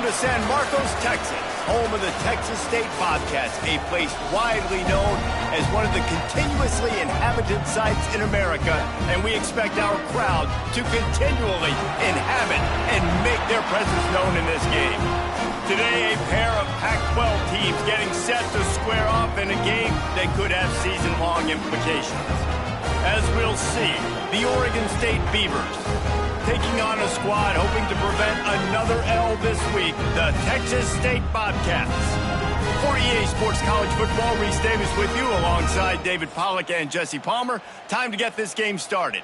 to San Marcos, Texas, home of the Texas State Bobcats, a place widely known as one of the continuously inhabited sites in America, and we expect our crowd to continually inhabit and make their presence known in this game. Today, a pair of Pac-12 teams getting set to square off in a game that could have season-long implications. As we'll see, the Oregon State Beavers taking on a squad hoping to prevent another L this week, the Texas State Bobcats. For EA Sports College Football, Reese Davis with you alongside David Pollack and Jesse Palmer. Time to get this game started.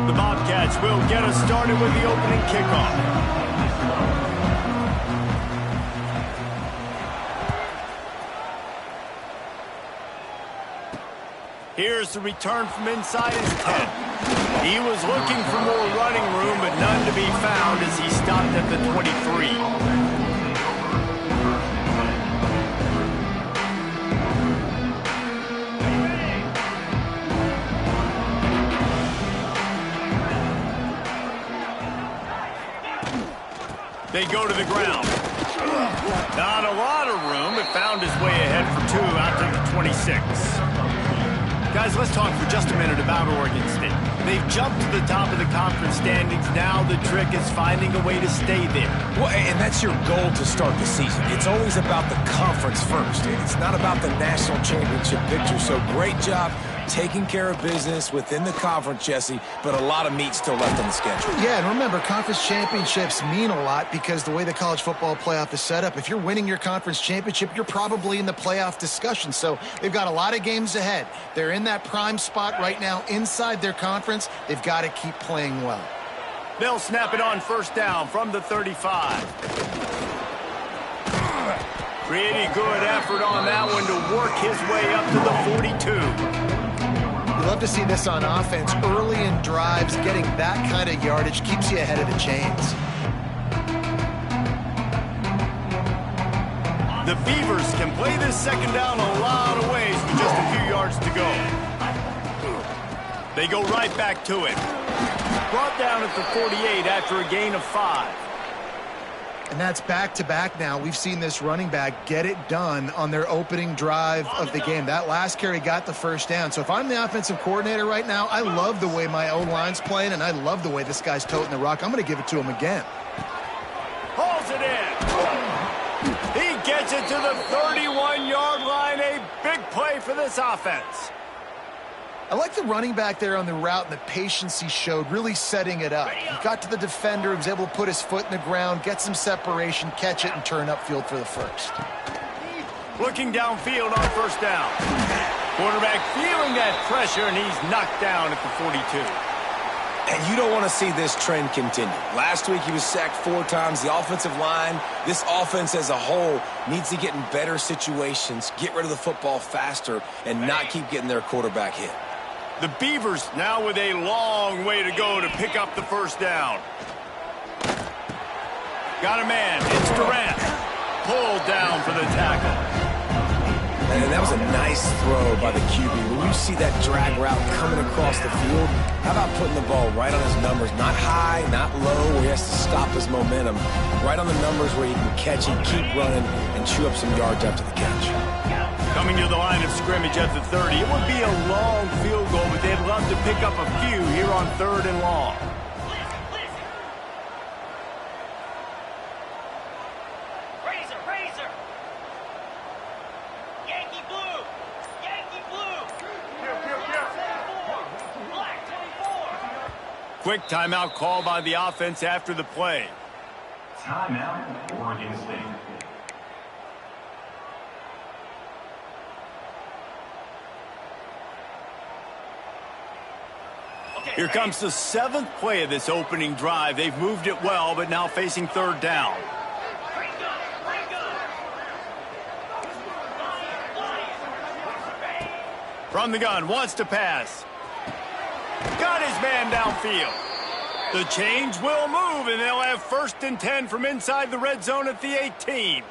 The Bobcats will get us started with the opening kickoff. Here's the return from inside his 10. He was looking for more running room, but none to be found as he stopped at the 23. They go to the ground. Not a lot of room, but found his way ahead for 2 out to the 26. Guys, let's talk for just a minute about Oregon State. They've jumped to the top of the conference standings. Now the trick is finding a way to stay there. Well, and that's your goal to start the season. It's always about the conference first. It's not about the national championship picture. So great job taking care of business within the conference, Jesse, but a lot of meat still left on the schedule. Yeah, and remember, conference championships mean a lot because the way the college football playoff is set up, if you're winning your conference championship, you're probably in the playoff discussion. So they've got a lot of games ahead. They're in that prime spot right now inside their conference. They've got to keep playing well. They'll snap it on first down from the 35. Pretty good effort on that one to work his way up to the 42. Love to see this on offense. Early in drives, getting that kind of yardage keeps you ahead of the chains. The Beavers can play this second down a lot of ways with just a few yards to go. They go right back to it. Brought down at the 48 after a gain of 5. And that's back-to-back now. We've seen this running back get it done on their opening drive of the game. That last carry got the first down. So if I'm the offensive coordinator right now, I love the way my O-line's playing, and I love the way this guy's toting the rock. I'm going to give it to him again. Hauls it in. He gets it to the 31-yard line. A big play for this offense. I like the running back there on the route and the patience he showed, really setting it up. He got to the defender, he was able to put his foot in the ground, get some separation, catch it, and turn upfield for the first. Looking downfield on first down. Quarterback feeling that pressure, and he's knocked down at the 42. And you don't want to see this trend continue. Last week he was sacked 4 times. The offensive line, this offense as a whole, needs to get in better situations, get rid of the football faster, and not keep getting their quarterback hit. The Beavers now with a long way to go to pick up the first down. Got a man. It's Durant. Pulled down for the tackle. And that was a nice throw by the QB. When you see that drag route coming across the field, how about putting the ball right on his numbers? Not high, not low, where he has to stop his momentum. Right on the numbers where he can catch and keep running and chew up some yards after the catch. Coming to the line of scrimmage at the 30. It would be a long field goal, but they'd love to pick up a few here on 3rd and long. Razor. Yankee blue. Black 24. Quick timeout call by the offense after the play. Timeout, Oregon State. Here comes the 7th play of this opening drive. They've moved it well, but now facing 3rd down. From the gun, wants to pass. Got his man downfield. The change will move, and they'll have 1st and 10 from inside the red zone at the 18.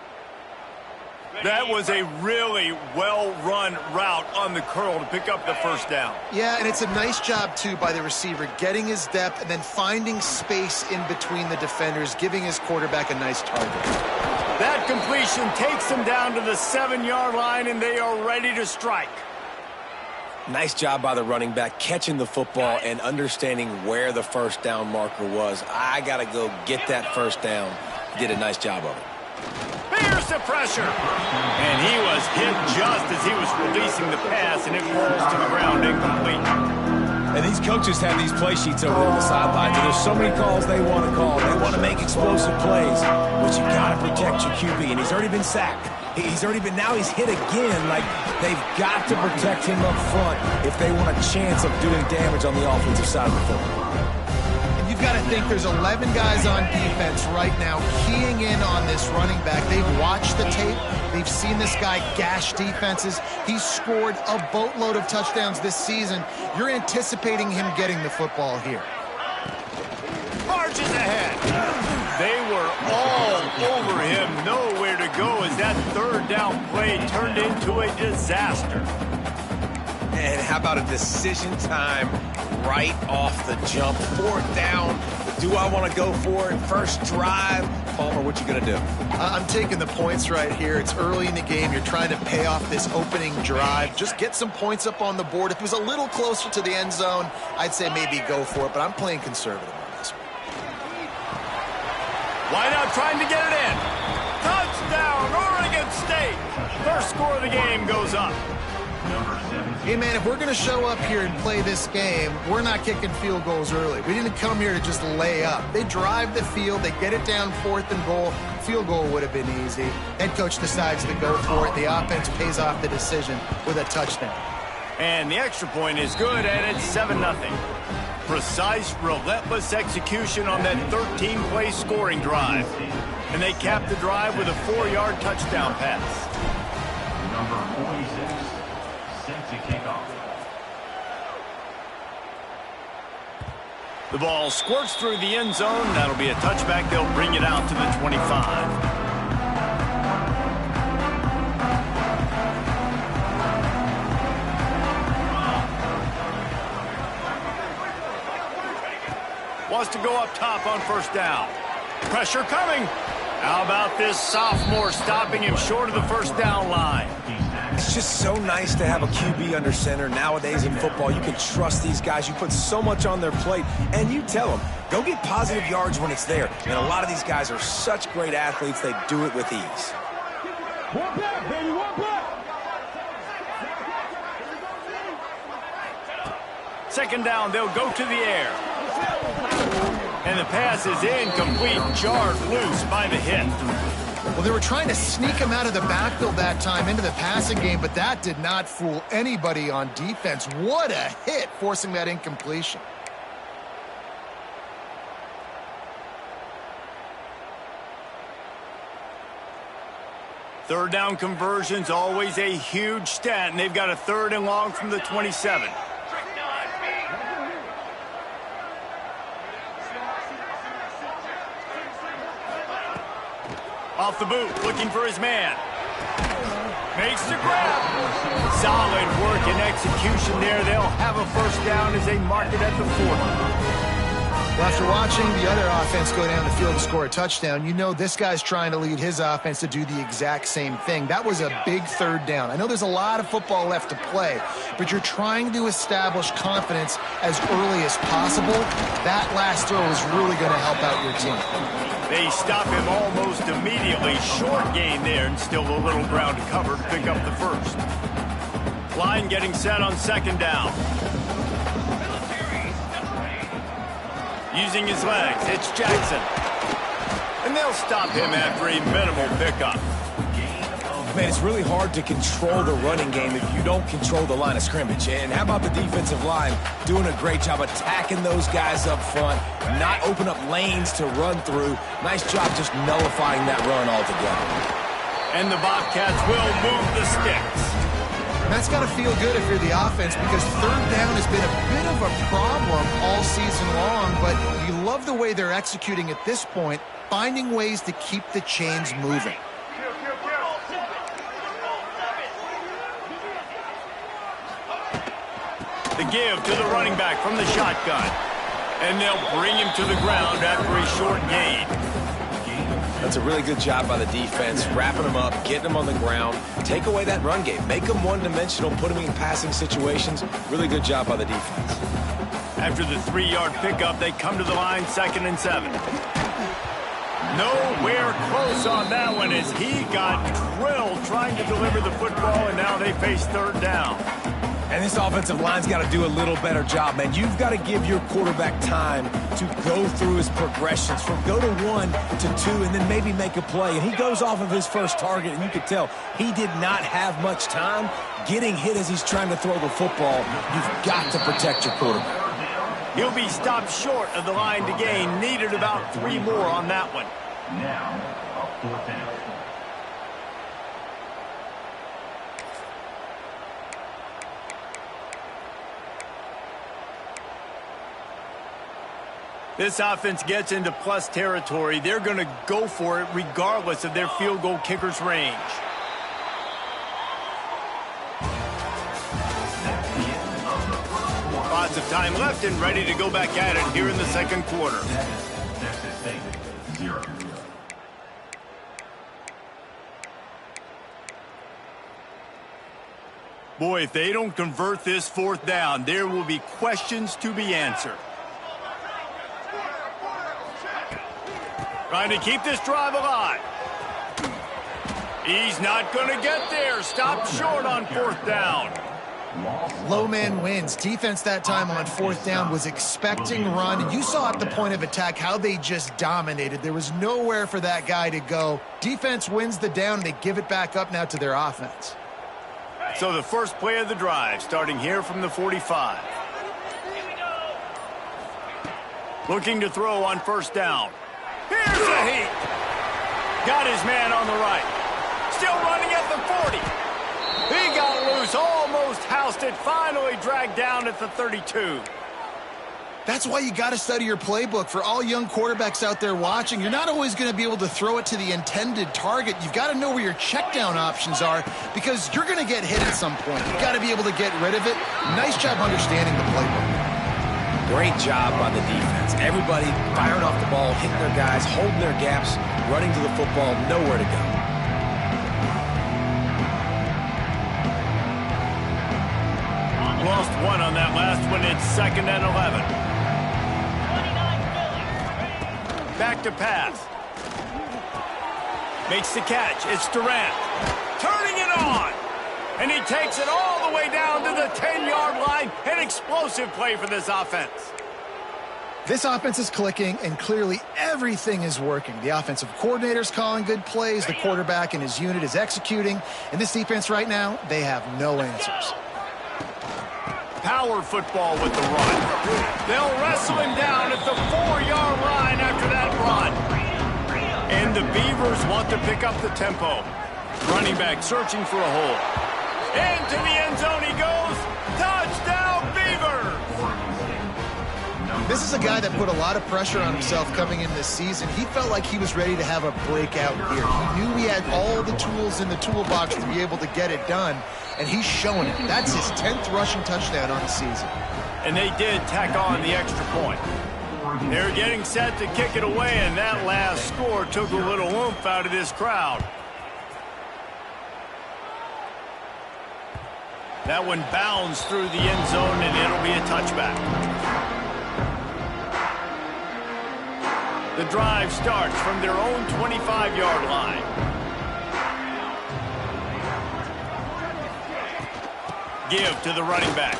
That was a really well-run route on the curl to pick up the first down. Yeah, and it's a nice job, too, by the receiver, getting his depth and then finding space in between the defenders, giving his quarterback a nice target. That completion takes them down to the 7-yard line, and they are ready to strike. Nice job by the running back, catching the football and understanding where the first down marker was. I got to go get that first down. He did a nice job of it. Here's the pressure. And he was hit just as he was releasing the pass, and it falls to the ground incomplete. And these coaches have these play sheets over on the sidelines, and there's so many calls they want to call. They want to make explosive plays, but you got to protect your QB, and he's already been sacked. Now he's hit again. Like, they've got to protect him up front if they want a chance of doing damage on the offensive side of the football. You've got to think there's 11 guys on defense right now keying in on this running back. They've watched the tape. They've seen this guy gash defenses. He's scored a boatload of touchdowns this season. You're anticipating him getting the football here. Marches ahead. They were all over him. Nowhere to go as that third down play turned into a disaster. And how about a decision time right off the jump? 4th down. Do I want to go for it? First drive. Palmer, what you going to do? I'm taking the points right here. It's early in the game. You're trying to pay off this opening drive. Just get some points up on the board. If it was a little closer to the end zone, I'd say maybe go for it, but I'm playing conservative on this one. Why not trying to get it in? Touchdown, Oregon State. First score of the game goes up. Hey, man, if we're going to show up here and play this game, we're not kicking field goals early. We didn't come here to just lay up. They drive the field. They get it down 4th and goal. Field goal would have been easy. Head coach decides to go for it. The offense pays off the decision with a touchdown. And the extra point is good, and it's 7-0. Precise, relentless execution on that 13-play scoring drive. And they cap the drive with a 4-yard touchdown pass. Number 46. Set to kick off. The ball squirts through the end zone. That'll be a touchback. They'll bring it out to the 25. Wants to go up top on first down. Pressure coming. How about this sophomore stopping him short of the first down line? It's just so nice to have a QB under center. Nowadays in football, you can trust these guys. You put so much on their plate, and you tell them, go get positive yards when it's there. And a lot of these guys are such great athletes, they do it with ease. One back, baby, one back. Second down, they'll go to the air. And the pass is incomplete, jarred loose by the hit. Well, they were trying to sneak him out of the backfield that time into the passing game, but that did not fool anybody on defense. What a hit, forcing that incompletion. Third down conversion's always a huge stat, and they've got a 3rd and long from the 27. Off the boot, looking for his man. Makes the grab. Solid work and execution there. They'll have a first down as they mark it at the 40. Well, after watching the other offense go down the field and score a touchdown, you know this guy's trying to lead his offense to do the exact same thing. That was a big 3rd down. I know there's a lot of football left to play, but you're trying to establish confidence as early as possible. That last throw is really going to help out your team. They stop him almost immediately. Short gain there, and still a little ground to cover to pick up the first. Line getting set on 2nd down. Using his legs, it's Jackson. And they'll stop him after a minimal pickup. Man, it's really hard to control the running game if you don't control the line of scrimmage. And how about the defensive line doing a great job attacking those guys up front, not open up lanes to run through. Nice job just nullifying that run altogether. And the Bobcats will move the sticks. That's got to feel good if you're the offense, because 3rd down has been a bit of a problem all season long, but you love the way they're executing at this point, finding ways to keep the chains moving. The give to the running back from the shotgun. And they'll bring him to the ground after a short gain. That's a really good job by the defense, wrapping them up, getting them on the ground. Take away that run game. Make them one-dimensional, put them in passing situations. Really good job by the defense. After the 3-yard pickup, they come to the line, 2nd and 7. Nowhere close on that one as he got drilled trying to deliver the football, and now they face 3rd down. And this offensive line's got to do a little better job, man. You've got to give your quarterback time to go through his progressions from go to 1 to 2 and then maybe make a play. And he goes off of his first target, and you can tell he did not have much time getting hit as he's trying to throw the football. You've got to protect your quarterback. He'll be stopped short of the line to gain. Needed about 3 more on that one. Now, a 4th down. This offense gets into plus territory. They're going to go for it regardless of their field goal kicker's range. Lots of time left and ready to go back at it here in the 2nd quarter. Texas State, 0. Boy, if they don't convert this 4th down, there will be questions to be answered. Trying to keep this drive alive. He's not going to get there. Stopped short on 4th down. Low man wins. Defense that time on 4th down was expecting run. And you saw at the point of attack how they just dominated. There was nowhere for that guy to go. Defense wins the down. They give it back up now to their offense. So the first play of the drive starting here from the 45. Looking to throw on 1st down. Here's a heat. Got his man on the right. Still running at the 40. He got loose, almost housed it, finally dragged down at the 32. That's why you got to study your playbook. For all young quarterbacks out there watching, you're not always going to be able to throw it to the intended target. You've got to know where your check down options are because you're going to get hit at some point. You've got to be able to get rid of it. Nice job understanding the playbook. Great job by the defense. Everybody firing off the ball, hitting their guys, holding their gaps, running to the football, nowhere to go. Lost 1 on that last one. It's 2nd and 11. Back to pass. Makes the catch. It's Durant. Turning it on. And he takes it all the way down to the 10-yard line. An explosive play for this offense. This offense is clicking, and clearly everything is working. The offensive coordinator's calling good plays. The quarterback and his unit is executing. And this defense right now, they have no answers. Power football with the run. They'll wrestle him down at the 4-yard line after that run. And the Beavers want to pick up the tempo. Running back searching for a hole. Into the end zone he goes. Touchdown, Beavers! This is a guy that put a lot of pressure on himself coming in this season. He felt like he was ready to have a breakout year. He knew he had all the tools in the toolbox to be able to get it done, and he's showing it. That's his 10th rushing touchdown on the season. And they did tack on the extra point. They're getting set to kick it away, and that last score took a little oomph out of this crowd. That one bounds through the end zone, and it'll be a touchback. The drive starts from their own 25-yard line. Give to the running back.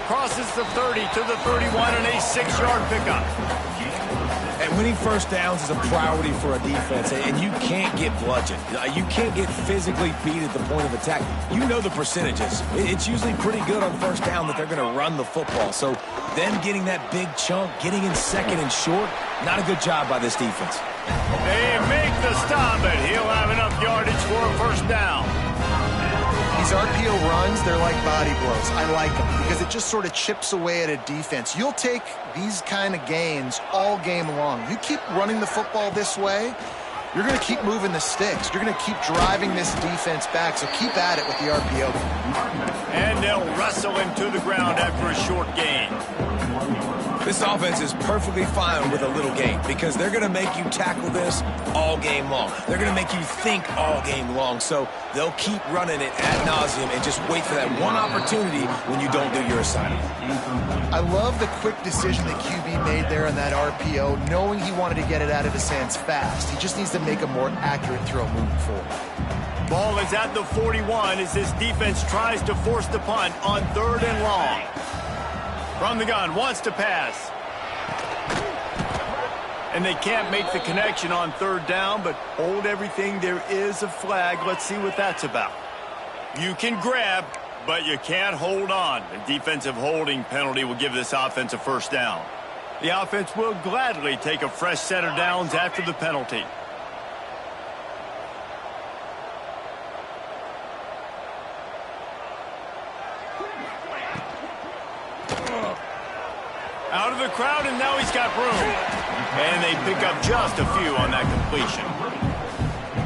Crosses the 30 to the 31 and a 6-yard pickup. And winning 1st downs is a priority for a defense, and you can't get bludgeoned. You can't get physically beat at the point of attack. You know the percentages. It's usually pretty good on 1st down that they're going to run the football. So them getting that big chunk, getting in 2nd and short, not a good job by this defense. They make the stop, but he'll have enough yardage for a 1st down. These RPO runs, they're like body blows. I like them because it just sort of chips away at a defense. You'll take these kind of gains all game long. You keep running the football this way, you're going to keep moving the sticks. You're going to keep driving this defense back, so keep at it with the RPO. And they'll wrestle him to the ground after a short gain. This offense is perfectly fine with a little gain because they're going to make you tackle this all game long. They're going to make you think all game long. So they'll keep running it ad nauseum and just wait for that one opportunity when you don't do your assignment. I love the quick decision that QB made there on that RPO, knowing he wanted to get it out of his hands fast. He just needs to make a more accurate throw moving forward. Ball is at the 41 as this defense tries to force the punt on 3rd and long. From the gun, wants to pass. And they can't make the connection on 3rd down, but hold everything. There is a flag. Let's see what that's about. You can grab, but you can't hold on. The defensive holding penalty will give this offense a 1st down. The offense will gladly take a fresh set of downs after the penalty. Out of the crowd, and now he's got room. And they pick up just a few on that completion.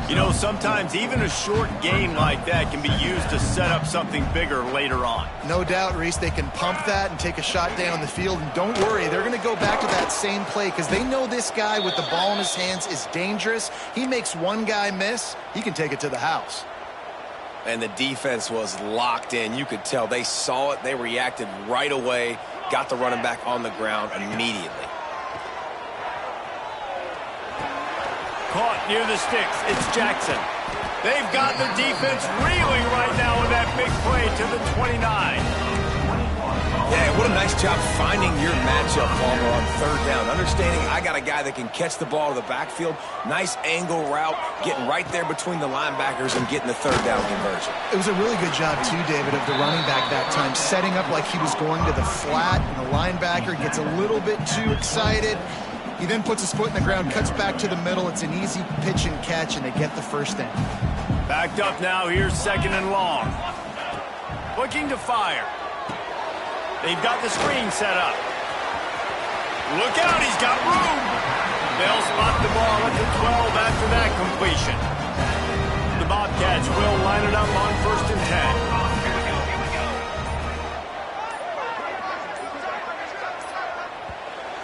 You know, sometimes even a short gain like that can be used to set up something bigger later on. No doubt, Reese, they can pump that and take a shot down the field. And don't worry, they're going to go back to that same play because they know this guy with the ball in his hands is dangerous. He makes one guy miss, he can take it to the house. And the defense was locked in. You could tell they saw it. They reacted right away. Got the running back on the ground immediately. Caught near the sticks. It's Jackson. They've got the defense reeling right now with that big play to the 29. Yeah, what a nice job finding your matchup, Palmer, on 3rd down. Understanding I got a guy that can catch the ball to the backfield. Nice angle route, getting right there between the linebackers and getting the 3rd down conversion. It was a really good job, too, David, of the running back that time, setting up like he was going to the flat, and the linebacker gets a little bit too excited. He then puts his foot in the ground, cuts back to the middle. It's an easy pitch and catch, and they get the 1st down. Backed up now. Here's 2nd and long. Looking to fire. They've got the screen set up. Look out, he's got room. They'll spot the ball at the 12 after that completion. The Bobcats will line it up on 1st and 10.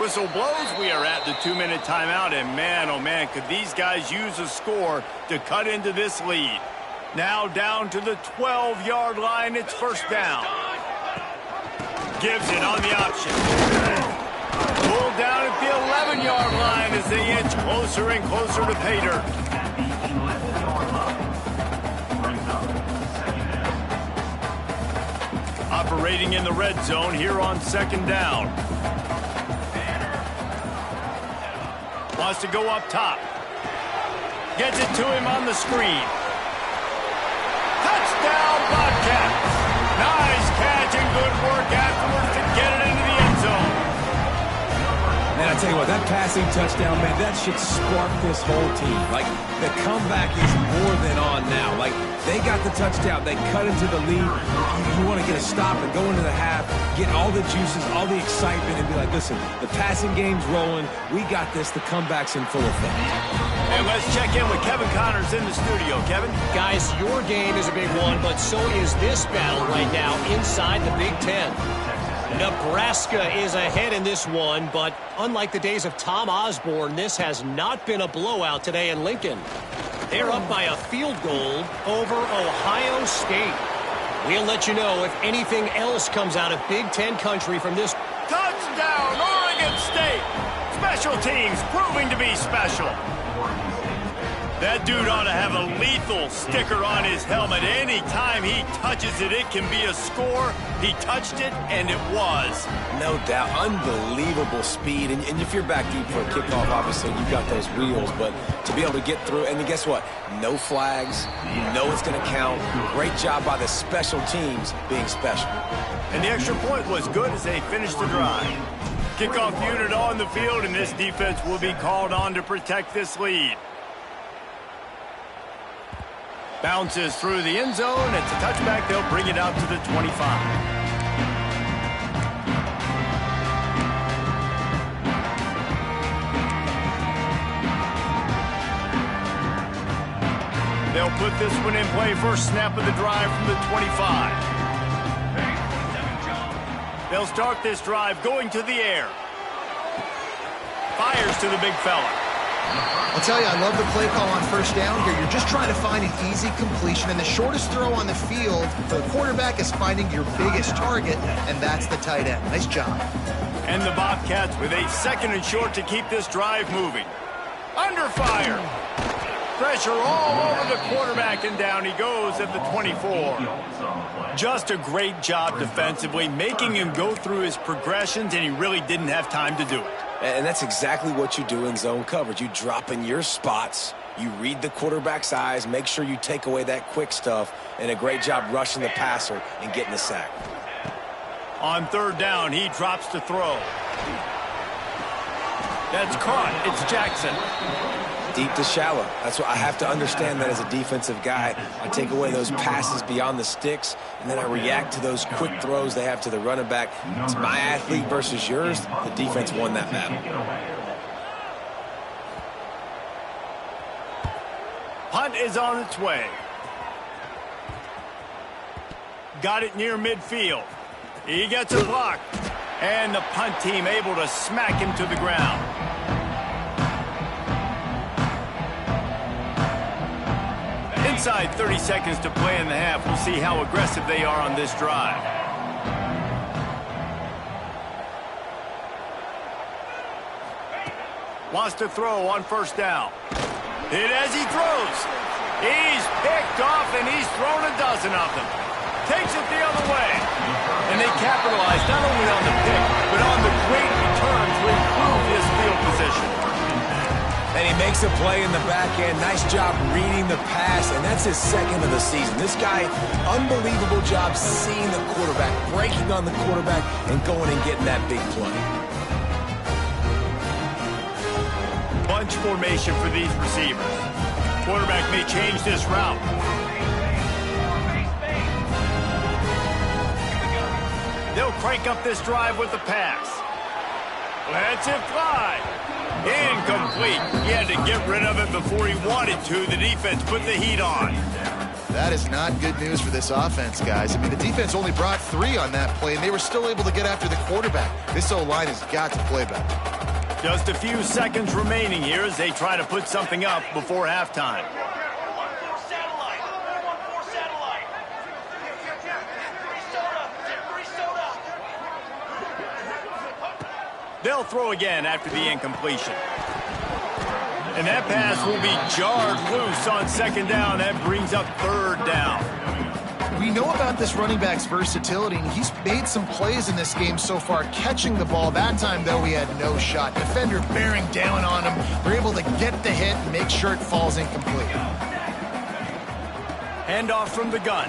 Whistle blows. We are at the 2-minute timeout, and man, oh man, could these guys use a score to cut into this lead. Now down to the 12-yard line. It's 1st down. Gives it on the option. Pulled down at the 11-yard line as they inch closer and closer to pay dirt. Operating in the red zone here on 2nd down. Wants to go up top. Gets it to him on the screen. Touchdown, Bobcats! Nice catch and good work afterwards to get it into the end zone. Man, I tell you what, that passing touchdown, man, that should spark this whole team. Like, the comeback is more than on now. Like, they got the touchdown. They cut into the lead. You want to get a stop and go into the half, get all the juices, all the excitement, and be like, listen, the passing game's rolling. We got this. The comeback's in full effect. And let's check in with Kevin Connors in the studio. Kevin? Guys, your game is a big one, but so is this battle right now inside the Big Ten. Nebraska is ahead in this one, but unlike the days of Tom Osborne, this has not been a blowout today in Lincoln. They're up by a field goal over Ohio State. We'll let you know if anything else comes out of Big Ten country from this. Touchdown, Oregon State! Special teams proving to be special. That dude ought to have a lethal sticker on his helmet. Anytime he touches it, it can be a score. He touched it, and it was. No doubt. Unbelievable speed. And if you're back deep for a kickoff, obviously, you've got those wheels. But to be able to get through, and then guess what? No flags. You know it's going to count. Great job by the special teams being special. And the extra point was good as they finished the drive. Kickoff unit on the field, and this defense will be called on to protect this lead. Bounces through the end zone. It's a touchback. They'll bring it out to the 25. They'll put this one in play. First snap of the drive from the 25. They'll start this drive going to the air. Fires to the big fella. I'll tell you, I love the play call on first down here. You're just trying to find an easy completion, and the shortest throw on the field for the quarterback is finding your biggest target, and that's the tight end. Nice job. And the Bobcats with a 2nd and short to keep this drive moving. Under fire. Pressure all over the quarterback, and down he goes at the 24. Just a great job defensively, making him go through his progressions, and he really didn't have time to do it. And that's exactly what you do in zone coverage. You drop in your spots, you read the quarterback's eyes, make sure you take away that quick stuff, and a great job rushing the passer and getting the sack. On 3rd down, he drops to throw. That's caught. It's Jackson. Deep to shallow. That's what I have to understand that as a defensive guy. I take away those passes beyond the sticks, and then I react to those quick throws they have to the running back. It's my athlete versus yours. The defense won that battle. Punt is on its way. Got it near midfield. He gets a block. And the punt team able to smack him to the ground. Inside 30 seconds to play in the half. We'll see how aggressive they are on this drive. Wants to throw on first down. Hit as he throws. He's picked off, and he's thrown a dozen of them. Takes it the other way. And they capitalize not only on the pick, but on the great return to improve his field position. And he makes a play in the back end. Nice job reading the pass, and that's his 2nd of the season. This guy, unbelievable job seeing the quarterback, breaking on the quarterback, and going and getting that big play. Bunch formation for these receivers. Quarterback may change this route. They'll crank up this drive with the pass. Lets it fly. Incomplete. He had to get rid of it before he wanted to. The defense put the heat on. That is not good news for this offense, guys. I mean, the defense only brought 3 on that play, and they were still able to get after the quarterback. This O-line has got to play better. Just a few seconds remaining here as they try to put something up before halftime. They'll throw again after the incompletion. And that pass will be jarred loose on 2nd down. That brings up 3rd down. We know about this running back's versatility, and he's made some plays in this game so far, catching the ball. That time, though, he had no shot. Defender bearing down on him. They're able to get the hit and make sure it falls incomplete. Handoff from the gun.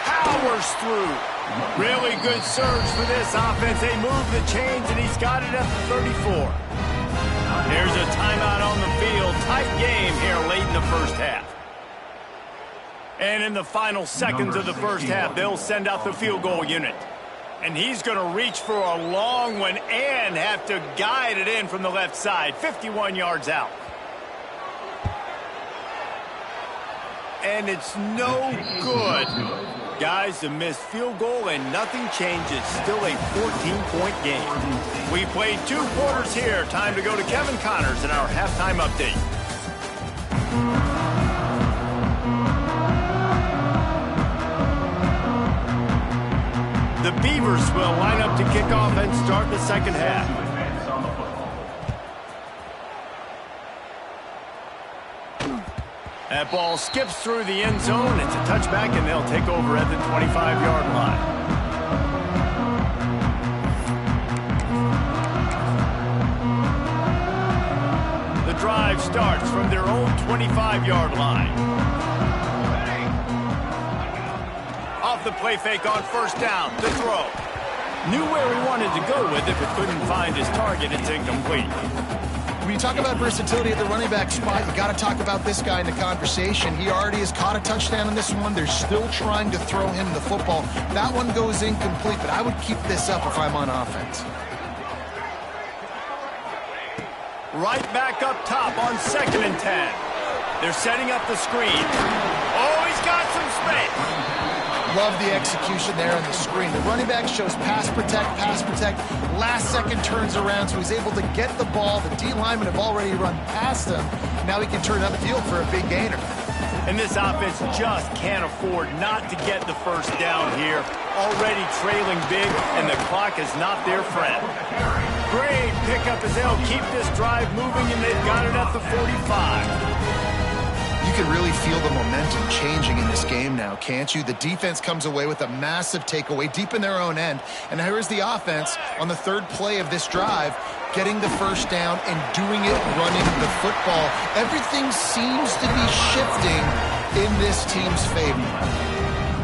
Powers through. Really good surge for this offense. They move the chains, and he's got it at the 34. There's a timeout on the field. Tight game here late in the first half. And in the final seconds of the first half, they'll send out the field goal unit. And he's going to reach for a long one and have to guide it in from the left side. 51 yards out. And it's no good. Guys, a missed field goal and nothing changes. Still a 14-point game. We played 2 quarters here. Time to go to Kevin Connors in our halftime update. The Beavers will line up to kick off and start the second half. That ball skips through the end zone. It's a touchback, and they'll take over at the 25-yard line. The drive starts from their own 25-yard line. Off the play fake on first down. The throw. Knew where he wanted to go with it, but couldn't find his target. It's incomplete. When you talk about versatility at the running back spot, you got to talk about this guy in the conversation. He already has caught a touchdown in this one. They're still trying to throw him the football. That one goes incomplete, but I would keep this up if I'm on offense. Right back up top on 2nd and 10. They're setting up the screen. Oh, he's got some space. Love the execution there on the screen. The running back shows pass protect. Last second turns around, so he's able to get the ball. The D linemen have already run past him. Now he can turn upfield for a big gainer. And this offense just can't afford not to get the first down here. Already trailing big, and the clock is not their friend. Great pickup as they'll keep this drive moving, and they've got it at the 45. You can really feel the momentum changing in this game now, can't you? The defense comes away with a massive takeaway deep in their own end. And here's the offense on the third play of this drive, getting the first down and doing it running the football. Everything seems to be shifting in this team's favor.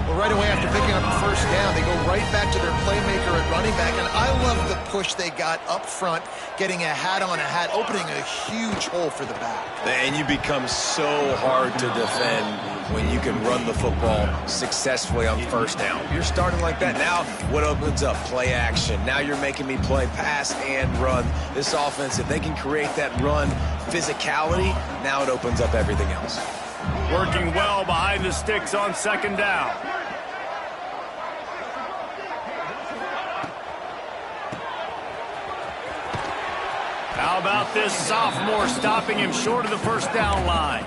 Well, right away after picking up the first down, they go right back to their playmaker at running back. And I love the push they got up front, getting a hat on a hat, opening a huge hole for the back. And you become so hard to defend when you can run the football successfully on first down. You're starting like that. Now what opens up? Play action. Now you're making me play pass and run. This offense, if they can create that run physicality, now it opens up everything else. Working well behind the sticks on second down. How about this sophomore stopping him short of the first down line?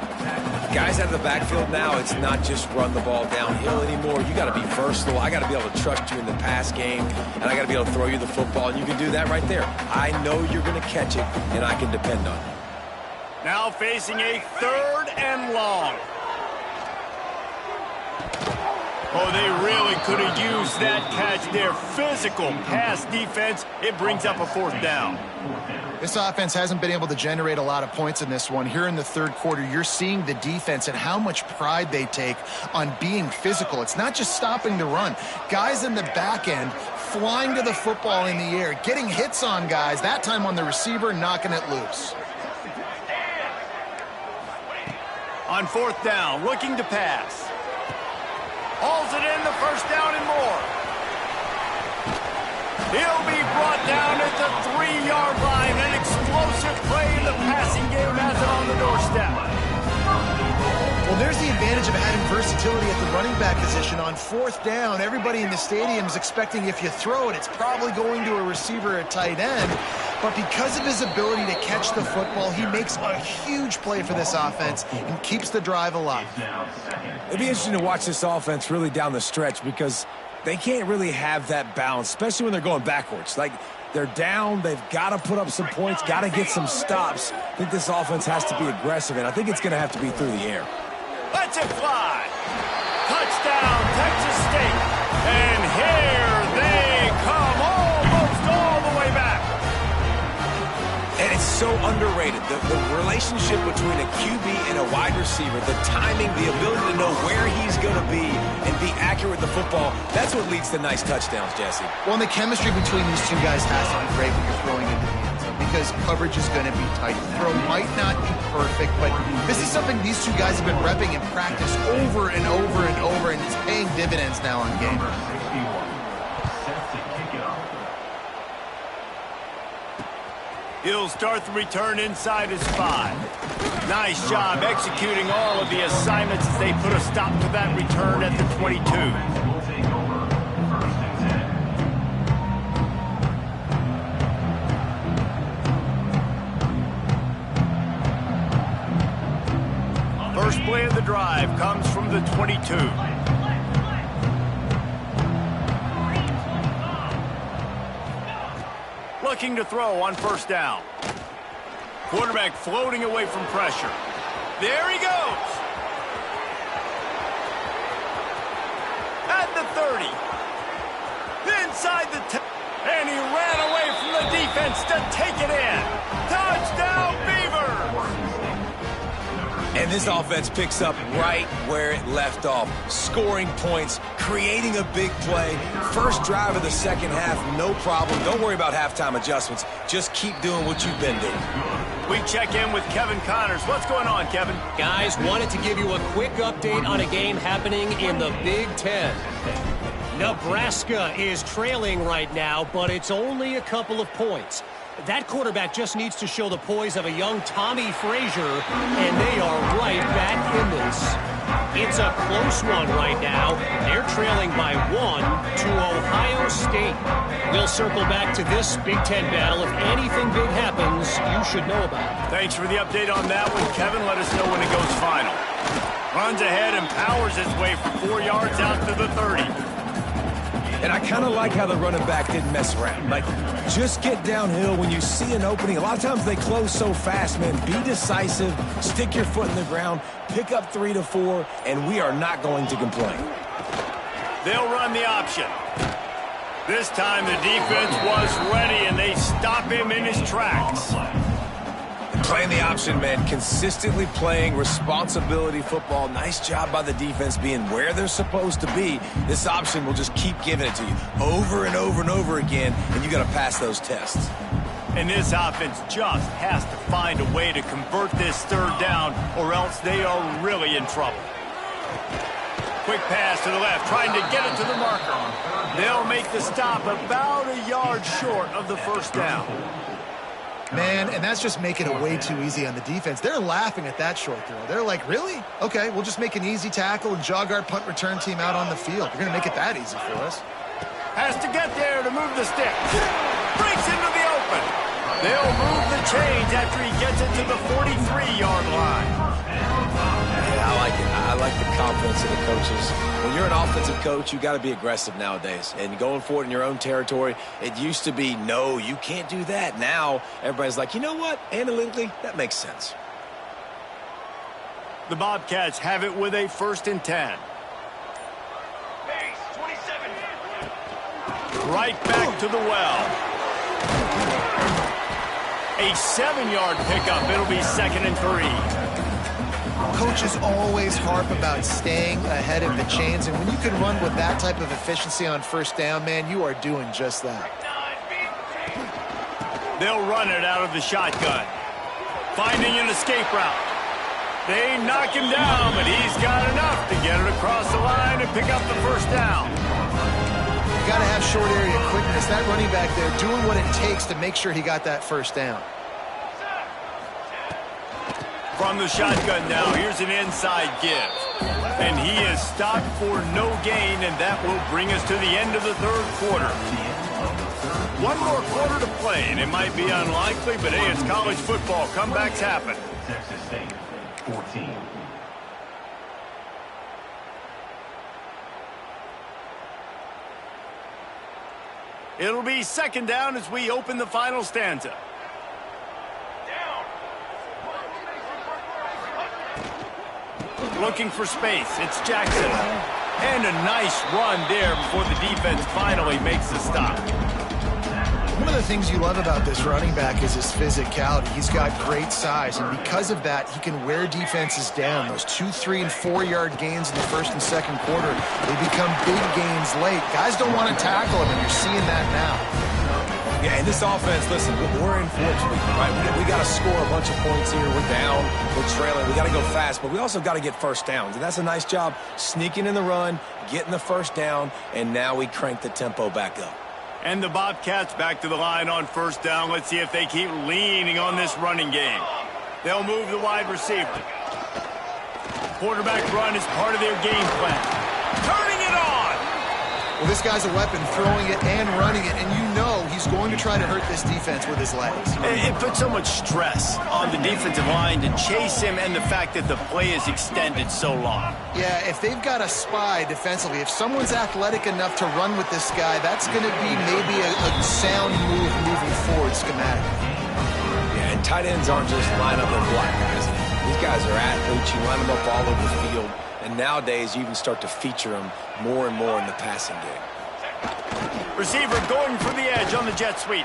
Guys out of the backfield now, it's not just run the ball downhill anymore. You got to be versatile. I got to be able to trust you in the pass game, and I got to be able to throw you the football, and you can do that right there. I know you're going to catch it, and I can depend on you. Now facing a 3rd and long. Oh, they really could have used that catch there. Physical pass defense. It brings up a 4th down. This offense hasn't been able to generate a lot of points in this one. Here in the third quarter, you're seeing the defense and how much pride they take on being physical. It's not just stopping the run. Guys in the back end flying to the football in the air, getting hits on guys, that time on the receiver, knocking it loose. On 4th down, looking to pass. Hauls it in, the first down and more. He'll be brought down at the 3-yard line. An explosive play in the passing game has it on the doorstep. Well, there's the advantage of having versatility at the running back position. On 4th down, everybody in the stadium is expecting if you throw it, it's probably going to a receiver at tight end. But because of his ability to catch the football, he makes a huge play for this offense and keeps the drive alive. It'd be interesting to watch this offense really down the stretch because they can't really have that balance, especially when they're going backwards. Like, they're down, they've got to put up some points, got to get some stops. I think this offense has to be aggressive, and I think it's going to have to be through the air. Let's it fly. Touchdown, Texas State. And here they come, almost all the way back. And it's so underrated. The relationship between a QB and a wide receiver, the timing, the ability to know where he's going to be and be accurate with the football, that's what leads to nice touchdowns, Jesse. Well, and the chemistry between these two guys has to be great when you're throwing into the end zone because coverage is going to be tight. The throw might not be perfect, but this is something these two guys have been repping in practice over and over and over, and it's paying dividends now on game. He'll start the return inside his 5. Nice job executing all of the assignments as they put a stop to that return at the 22. First play of the drive comes from the 22. Looking to throw on first down. Quarterback floating away from pressure. There he goes. At the 30. Inside the 10. And he ran away from the defense to take it in. Touchdown, Beavers. And this offense picks up right where it left off. Scoring points, creating a big play. First drive of the second half, no problem. Don't worry about halftime adjustments. Just keep doing what you've been doing. We check in with Kevin Connors. What's going on, Kevin? Guys, wanted to give you a quick update on a game happening in the Big Ten. Nebraska is trailing right now, but it's only a couple of points. That quarterback just needs to show the poise of a young Tommy Frazier, and they are right back in this. It's a close one right now. They're trailing by 1 to Ohio State. We'll circle back to this Big Ten battle. If anything big happens, you should know about it. Thanks for the update on that one, Kevin. Let us know when it goes final. Runs ahead and powers his way for 4 yards out to the 30. And I kind of like how the running back didn't mess around. Like, just get downhill when you see an opening. A lot of times they close so fast, man. Be decisive, stick your foot in the ground, pick up 3 to 4, and we are not going to complain. They'll run the option. This time the defense was ready, and they stop him in his tracks. Playing the option, man. Consistently playing responsibility football. Nice job by the defense being where they're supposed to be. This option will just keep giving it to you over and over and over again, and you got to pass those tests. And this offense just has to find a way to convert this third down, or else they are really in trouble. Quick pass to the left, trying to get it to the marker. They'll make the stop about a yard short of the first down. Man, and that's just making it way too easy on the defense. They're laughing at that short throw. They're like, really? Okay, we'll just make an easy tackle and jog our punt return team out on the field. You're going to make it that easy for us. Has to get there to move the sticks. Breaks into the open. They'll move the chains after he gets it to the 43-yard line. Yeah, I like it. I like the confidence of the coaches. When you're an offensive coach, you got to be aggressive nowadays. And going forward in your own territory, it used to be, no, you can't do that. Now, everybody's like, you know what? Analytically, that makes sense. The Bobcats have it with a 1st and 10. Right back to the well. A 7-yard pickup. It'll be 2nd and 3. Coaches always harp about staying ahead of the chains, and when you can run with that type of efficiency on 1st down, man, you are doing just that. They'll run it out of the shotgun. Finding an escape route. They knock him down, but he's got enough to get it across the line and pick up the 1st down. You got to have short area quickness. That running back there doing what it takes to make sure he got that 1st down. From the shotgun now, here's an inside give. And he is stopped for no gain, and that will bring us to the end of the 3rd quarter. 1 more quarter to play, and it might be unlikely, but hey, it's college football. Comebacks happen. Texas State, 14. It'll be 2nd down as we open the final stanza. Looking for space. It's Jackson. And a nice run there before the defense finally makes the stop. One of the things you love about this running back is his physicality. He's got great size, and because of that, he can wear defenses down. Those 2-, 3-, and 4-yard gains in the 1st and 2nd quarter, they become big gains late. Guys don't want to tackle him, and you're seeing that now. Yeah, and this offense, listen, we're in for it, right? We got to score a bunch of points here. We're down. We're trailing. We got to go fast, but we also got to get 1st downs. And that's a nice job sneaking in the run, getting the 1st down, and now we crank the tempo back up. And the Bobcats back to the line on 1st down. Let's see if they keep leaning on this running game. They'll move the wide receiver. Quarterback run is part of their game plan. Turning it on! Well, this guy's a weapon, throwing it and running it, and you know he's going to try to hurt this defense with his legs. It puts so much stress on the defensive line to chase him, and the fact that the play is extended so long. Yeah, if they've got a spy defensively, if someone's athletic enough to run with this guy, that's going to be maybe a sound move moving forward schematically. Yeah, and tight ends aren't just line up and block guys. These guys are athletes. You line them up all over the field. And nowadays, you even start to feature them more and more in the passing game. Receiver going for the edge on the jet sweep.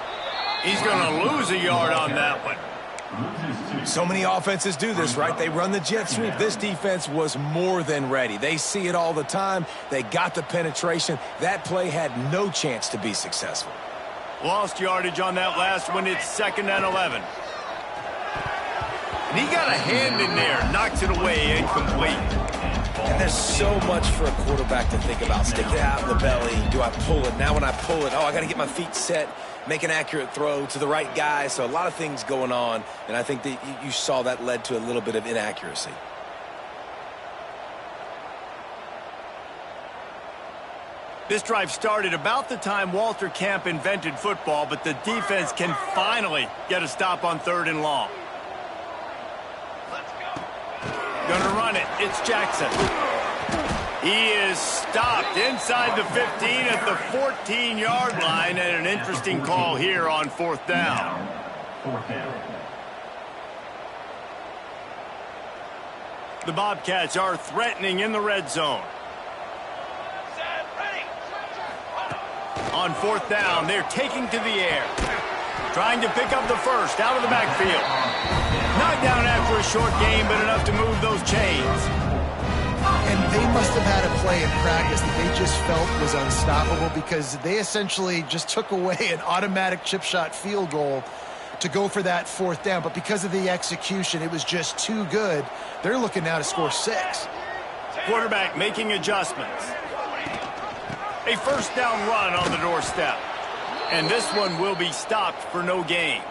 He's going to lose a yard on that one. So many offenses do this, right? They run the jet sweep. This defense was more than ready. They see it all the time. They got the penetration. That play had no chance to be successful. Lost yardage on that last one. It's 2nd and 11. And he got a hand in there. Knocks it away, incomplete. And there's so much for a quarterback to think about. Stick it out in the belly. Do I pull it? Now when I pull it, I got to get my feet set, make an accurate throw to the right guy. So a lot of things going on, and I think that you saw that led to a little bit of inaccuracy. This drive started about the time Walter Camp invented football, but the defense can finally get a stop on 3rd and long. Gonna run it. It's Jackson. He is stopped inside the 15 at the 14-yard line, and an interesting call here on 4th down. The Bobcats are threatening in the red zone. On 4th down, they're taking to the air. Trying to pick up the first out of the backfield. Knocked down after a short game, but enough to move those chains. And they must have had a play in practice that they just felt was unstoppable, because they essentially just took away an automatic chip shot field goal to go for that 4th down. But because of the execution, it was just too good. They're looking now to score 6. Quarterback making adjustments. A 1st down run on the doorstep. And this one will be stopped for no gain.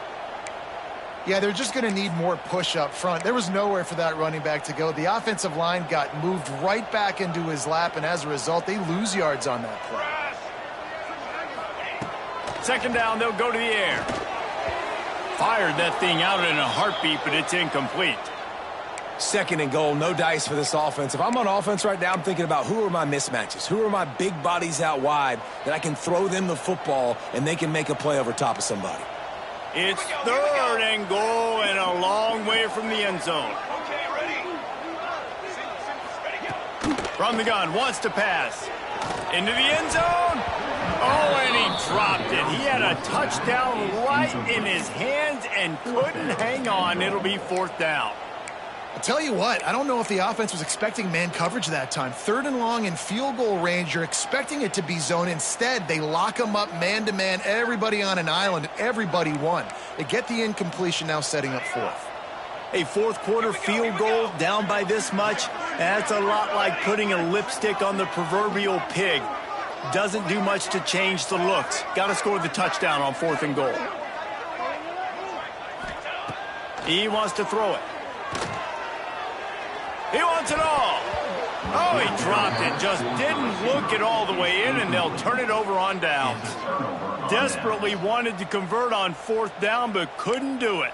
Yeah, they're just going to need more push up front. There was nowhere for that running back to go. The offensive line got moved right back into his lap, and as a result, they lose yards on that play. 2nd down, they'll go to the air. Fired that thing out in a heartbeat, but it's incomplete. 2nd and goal, no dice for this offense. If I'm on offense right now, I'm thinking about who are my mismatches? Who are my big bodies out wide that I can throw them the football and they can make a play over top of somebody? It's 3rd and goal and a long way from the end zone. From the gun, wants to pass. Into the end zone. Oh, and he dropped it. He had a touchdown right in his hands and couldn't hang on. It'll be 4th down. I'll tell you what, I don't know if the offense was expecting man coverage that time. 3rd and long in field goal range, you're expecting it to be zone. Instead, they lock them up man-to-man, everybody on an island, and everybody won. They get the incompletion, now setting up 4th. A 4th quarter field goal down by this much, that's a lot like putting a lipstick on the proverbial pig. Doesn't do much to change the looks. Got to score the touchdown on 4th and goal. He wants to throw it. He wants it all. Oh, he dropped it. Just didn't look it all the way in, and they'll turn it over on downs. Desperately wanted to convert on 4th down, but couldn't do it.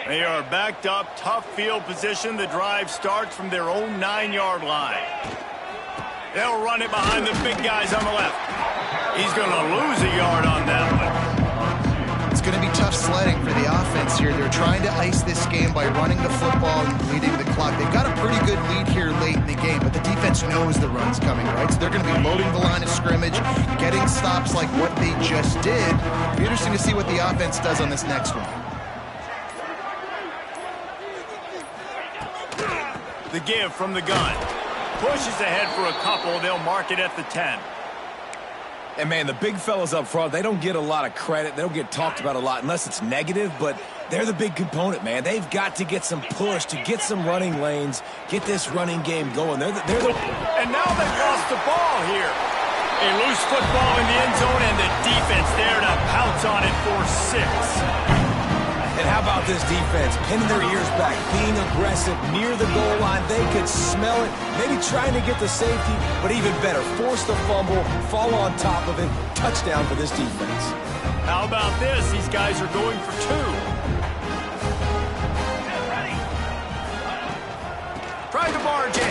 They are backed up, tough field position. The drive starts from their own 9-yard line. They'll run it behind the big guys on the left. He's going to lose a yard on that one. It's going to be tough sledding for the offense here. They're trying to ice this game by running the football and bleeding the clock. They've got a pretty good lead here late in the game, but the defense knows the run's coming, right? So they're going to be loading the line of scrimmage, getting stops like what they just did. It'll be interesting to see what the offense does on this next one. The give from the gun. Pushes ahead for a couple. They'll mark it at the 10. And, man, the big fellas up front, they don't get a lot of credit. They don't get talked about a lot unless it's negative, but they're the big component, man. They've got to get some push, to get some running lanes, get this running game going. They're the... And now they've lost the ball here. A loose football in the end zone, and the defense there to pounce on it for 6. And how about this defense? Pinning their ears back, being aggressive near the goal line. They could smell it, maybe trying to get the safety, but even better, force the fumble, fall on top of it. Touchdown for this defense. How about this? These guys are going for 2. Trying to barge in.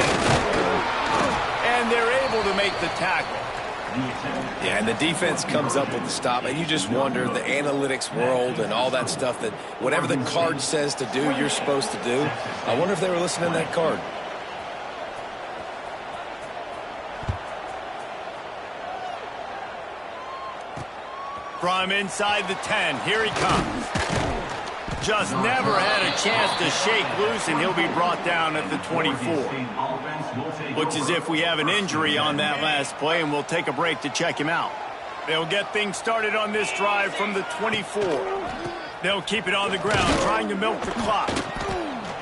And they're able to make the tackle. Yeah, and the defense comes up with the stop, and you just wonder, the analytics world and all that stuff, that whatever the card says to do, you're supposed to do. I wonder if they were listening to that card. From inside the 10, here he comes. Just never had a chance to shake loose, and he'll be brought down at the 24. Looks as if we have an injury on that last play, and we'll take a break to check him out. They'll get things started on this drive from the 24. They'll keep it on the ground, trying to milk the clock.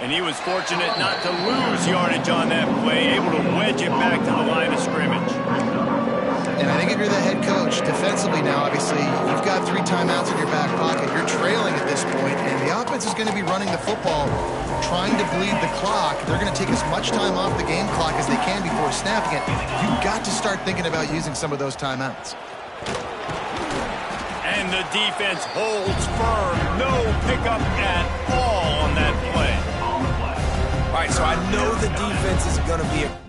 And he was fortunate not to lose yardage on that play, able to wedge it back to the line of scrimmage. And I think if you're the head coach, defensively now, obviously, you've got 3 timeouts in your back pocket. You're trailing at this point, and the offense is going to be running the football, trying to bleed the clock. They're going to take as much time off the game clock as they can before snapping it. You've got to start thinking about using some of those timeouts. And the defense holds firm. No pickup at all on that play. All right, so I know the defense is going to be a